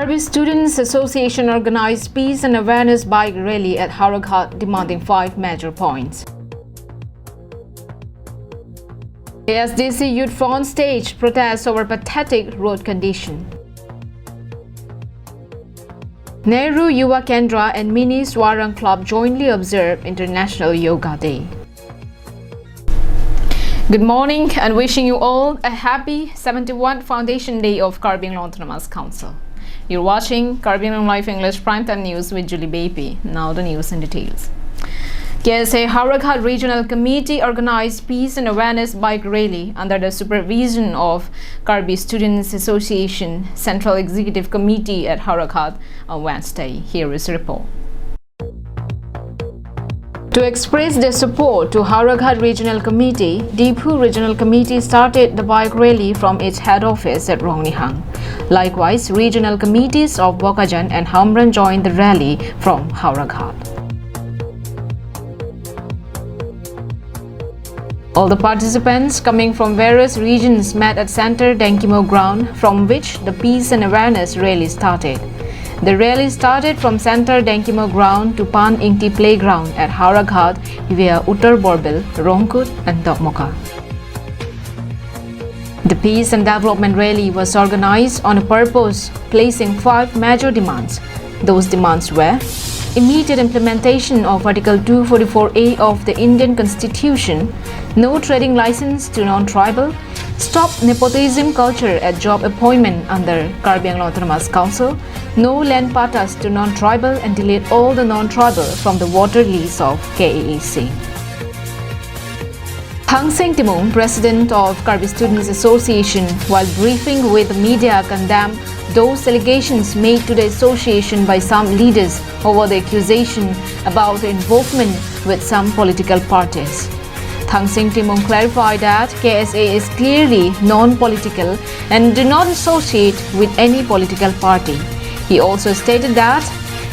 Karbi Students Association organized peace and awareness bike rally at Hauraghat demanding 5 major points. ASDC Youth Front staged protests over pathetic road condition. Nehru Yuva Kendra and Mini Swarang Club jointly observed International Yoga Day. Good morning and wishing you all a happy 71st Foundation Day of Karbi Anglong Autonomous Council. You're watching Karbi Anglong Live English Primetime News with Julie Baby. Now the news in details. KSA Hauraghat Regional Committee organized peace and awareness bike rally under the supervision of Karbi Students Association Central Executive Committee at Hauraghat on Wednesday. Here is a report. To express their support to Hauraghat Regional Committee, Deephu Regional Committee started the bike rally from its head office at Rongnihang. Likewise, regional committees of Bokajan and Hamran joined the rally from Hauraghat. All the participants coming from various regions met at Center Denkimo ground from which the peace and awareness rally started. The rally started from Center Denkimo ground to Pan Ingti playground at Hauraghat via Uttar Borbil, Rongkut and Dokmoka. The Peace and Development Rally was organized on a purpose, placing 5 major demands. Those demands were immediate implementation of Article 244A of the Indian Constitution, no trading license to non-tribal, stop nepotism culture at job appointment under Karbi Anglong Autonomous Council, no land patas to non-tribal and delete all the non-tribal from the water lease of KAL. Thang Seng Timung, president of Karbi Students Association, while briefing with the media, condemned those allegations made to the association by some leaders over the accusation about the involvement with some political parties. Thang Seng Timung clarified that KSA is clearly non-political and do not associate with any political party. He also stated that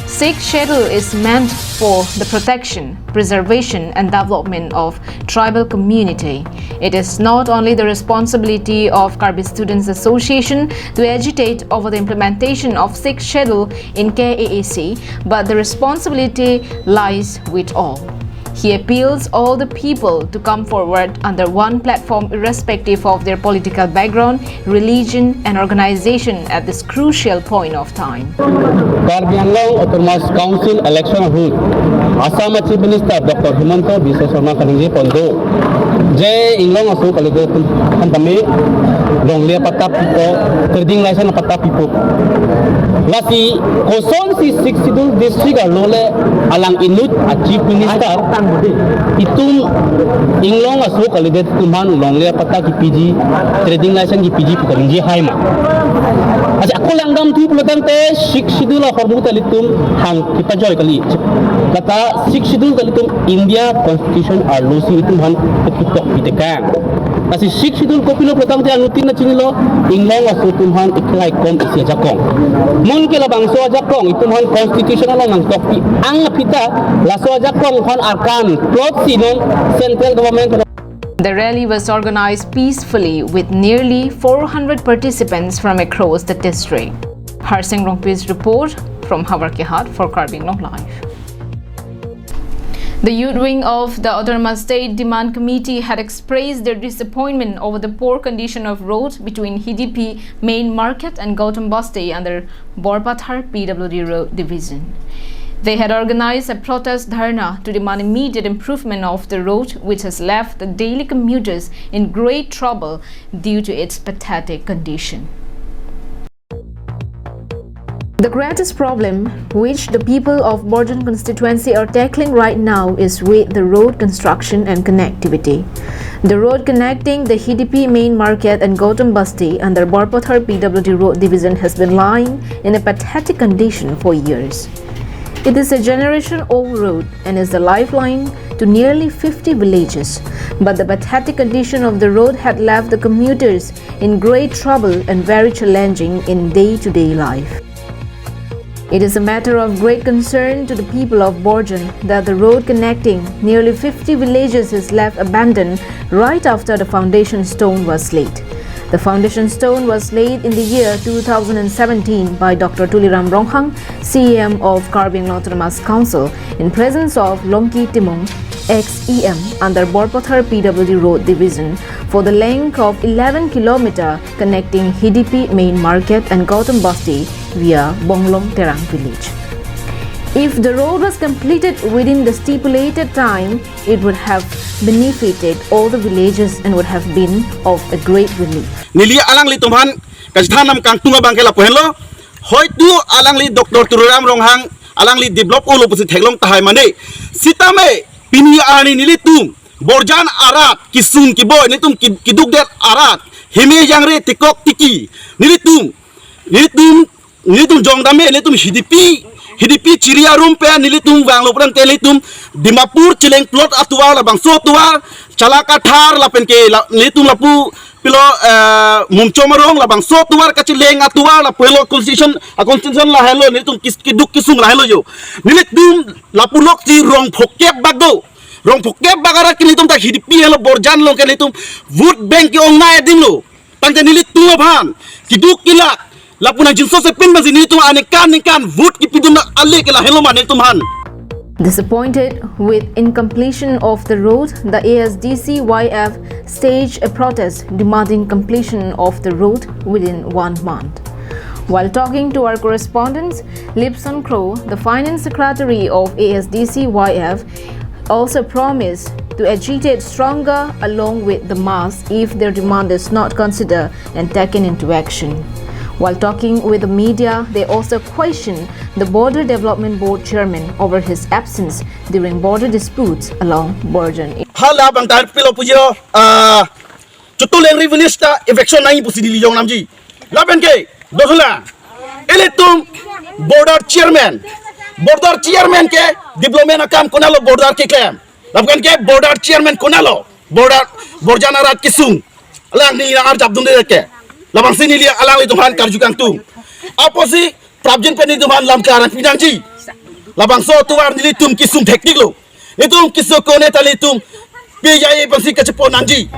Sixth Schedule is meant for the protection, preservation and development of tribal community. It is not only the responsibility of Karbi Students Association to agitate over the implementation of Sixth Schedule in KAAC, but the responsibility lies with all. He appeals all the people to come forward under one platform irrespective of their political background, religion and organization at this crucial point of time. Karbi Anglong Autonomous Council election route. Assam Chief Minister Dr. Himanta Biswa Sarma Kaningji Pondo. J Inglong Asu Kalide Kantame Ronglia Patap Pipo Trading License Patap Pipo. Lasi Koson si Sidul District Lole Alang Inut a Chief Minister Itum Inglong Asu Kalide Tuman Longlia Patap ki PG Trading License ki PG Kaningji Haima. Asa ako lang dam tu pelotante sik sidul hormuta litum hang kita joy kali. Kata sik sidul kalitum India Constitution are lusi itum han ketutok pitekang. Kasi sik sidul kopilo pelotante anutin na chinilo Inglong asu tumhan iklai kom isi jakong. Mun ke labang so jakong itum han constitutional lang topi ang pita la so jakong han arkan plot sinon central government. The rally was organized peacefully with nearly 400 participants from across the district. Harsing Rongpi's report from Hauraghat for Karbi Anglong Live. The youth wing of the Autonomous State Demand Committee had expressed their disappointment over the poor condition of road between HDP Main Market and Gautam Basti under Borpathar PWD Road Division. They had organized a protest dharna to demand immediate improvement of the road, which has left the daily commuters in great trouble due to its pathetic condition. The greatest problem which the people of Borjan constituency are tackling right now is with the road construction and connectivity. The road connecting the HDP Main Market and Gautam Basti under Borpathar PWD Road Division has been lying in a pathetic condition for years. It is a generation-old road and is the lifeline to nearly 50 villages, but the pathetic condition of the road had left the commuters in great trouble and very challenging in day-to-day life. It is a matter of great concern to the people of Borjan that the road connecting nearly 50 villages is left abandoned right after the foundation stone was laid. The foundation stone was laid in the year 2017 by Dr. Tuliram Ronghang, CEM of Karbi Anglong Autonomous Council, in presence of Lomki Timong, ex-EM, under Borpothar PWD Road Division, for the length of 11 km connecting Hidipi Main Market and Gautam Basti via Bonglong Terang village. If the road was completed within the stipulated time, it would have benefited all the villages and would have been of a great relief. Nili alang li tumhan kasithanam kang tunga bangkela pohelo hoitu alang li Dr. Tuliram Ronghang alang li develop ulo pusi theglong tahai mane sitame pini ani nili tum borjan arat kisun kibo nitum kiduk der arat hime jangre tikok tiki nili tum jongdame nitum hidipi chiria room pe nilitum wangloprang telitum Dimapur chileng plot atuwa la bangso tuwa chalaka thar la penke nilitum lapu pilo mumchomarong la bangso tuwa kachileng atuwa la pelo constitution la hello nilitum kiduk kisung la hello yo nilitum lapu lok ti rong phokep bagara kilitum ta hidipi hello borjan lo kilitum vote bank ki ongna edim lo pangte nilitum bhan kiduk kilak lapuna jinso se pin mazi nilitum anekan vote ki pidum alle kila hello manitum han. Disappointed with incompletion of the road, the ASDC-YF staged a protest demanding completion of the road within 1 month. While talking to our correspondents, Lipson Crow, the finance secretary of ASDC-YF, also promised to agitate stronger along with the mass if their demand is not considered and taken into action. While talking with the media, they also questioned the Border Development Board chairman over his absence during border disputes along Borjan. Hala bang tar pilo pujo chutuleng revolusta eviction nai pusi dili jong namji laben ke dosula eletum border chairman ke development akam konalo border ke claim laben ke border chairman konalo border borjana rat kisung lang ni ar jabdun de ke labang sini lia alang li tuhan karjukang tu aposi prabjin pe ni tuhan lam karan pinangji labang so tuar ni tum kisung teknik lo itum kiso kone talitum pijai pasi kachepon nangji.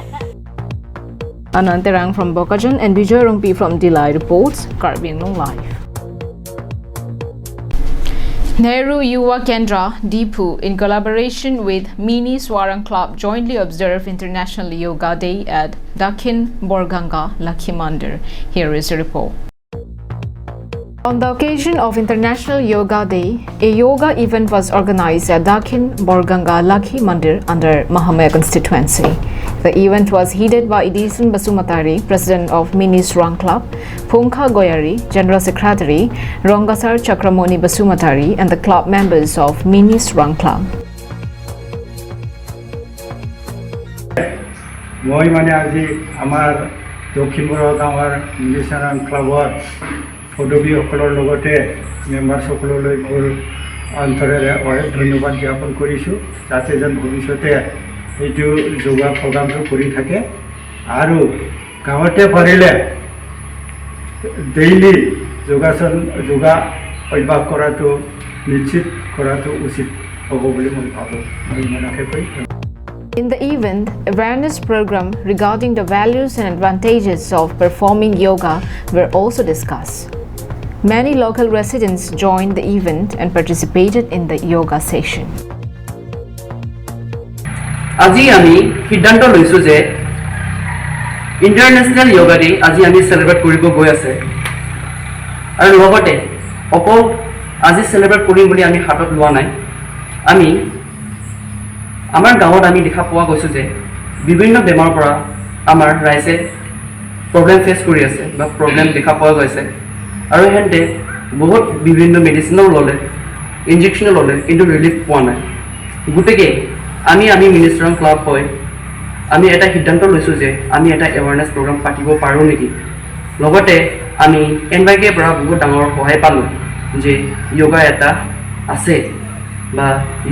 Ananterang from Bokajan and Vijay Rumpi from Dilai reports Karbi Anglong Live. Nehru Yuva Kendra, Deepu, in collaboration with Mini Swarang Club, jointly observed International Yoga Day at Dakhin Borganga Lakhi Mandir. Here is a report. On the occasion of International Yoga Day, a yoga event was organized at Dakhin Borganga Lakhi Mandir under Mahamaya constituency. The event was headed by Edison Basumatari, President of Mini Swarang Club, Phongkha Goyari, General Secretary, Rongasar Chakramoni Basumatari, and the club members of Mini Swarang Club. মই মানে আজি আমাৰ দক্ষিণ বড়ো গাঁৱৰ mini সৱাৰাং ক্লাবৰ পদবীসকলৰ লগতে মেম্বাৰসকললৈ মোৰ অন্তৰেৰে ধন্যবাদ জ্ঞাপন কৰিছোঁ যাতে যেন ভৱিষ্যতে এইটো যোগা প্ৰগ্ৰামটো কৰি থাকে আৰু গাঁৱতে পাৰিলে ডেইলি যোগা অভ্যাস কৰাটো নিশ্চিত কৰাটো উচিত হ'ব বুলি মই ভাবোঁ মই ইমানকে কৈ In the event, awareness program regarding the values and advantages of performing yoga were also discussed. Many local residents joined the event and participated in the yoga session. আজি আমি সিদ্ধান্ত লৈছো যে ইন্টাৰনেশ্যনেল যোগা ডে আজি আমি সেলিব্ৰেট কৰিব গৈ আছে আৰু লগতে অকল আজি সেলিব্ৰেট কৰিম বুলি আমি হাতত লোৱা নাই আমি আমাৰ গাঁৱত আমি দেখা পোৱা গৈছো যে বিভিন্ন বেমাৰৰ পৰা আমাৰ ৰাইজে প্ৰবলেম ফেচ কৰি আছে বা প্ৰবলেম দেখা পোৱা গৈছে আৰু হেনতে বহুত বিভিন্ন মেডিচিনও ল'লে ইনজেকশ্যন ল'লে কিন্তু ৰিলিফ পোৱা নাই গতিকে আমি মিনি সৱাৰাং ক্লাব হয় আমি এটা সিদ্ধান্ত লৈছোঁ যে আমি এটা এৱাৰনেছ প্ৰগ্ৰাম পাতিব পাৰোঁ নেকি লগতে আমি এনৱাইকেৰ পৰা বহুত ডাঙৰ সহায় পালোঁ যে যোগা এটা আছে বা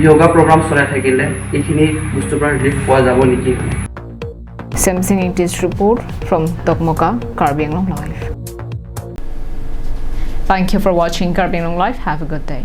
যোগা প্ৰগ্ৰাম চলাই থাকিলে এইখিনি বস্তুৰ পৰা ৰিলিফ পোৱা যাব নেকি Samsung English report from Tokmoka, Karbi Anglong Live. Thank you for watching Karbi Anglong Live. Have a good day.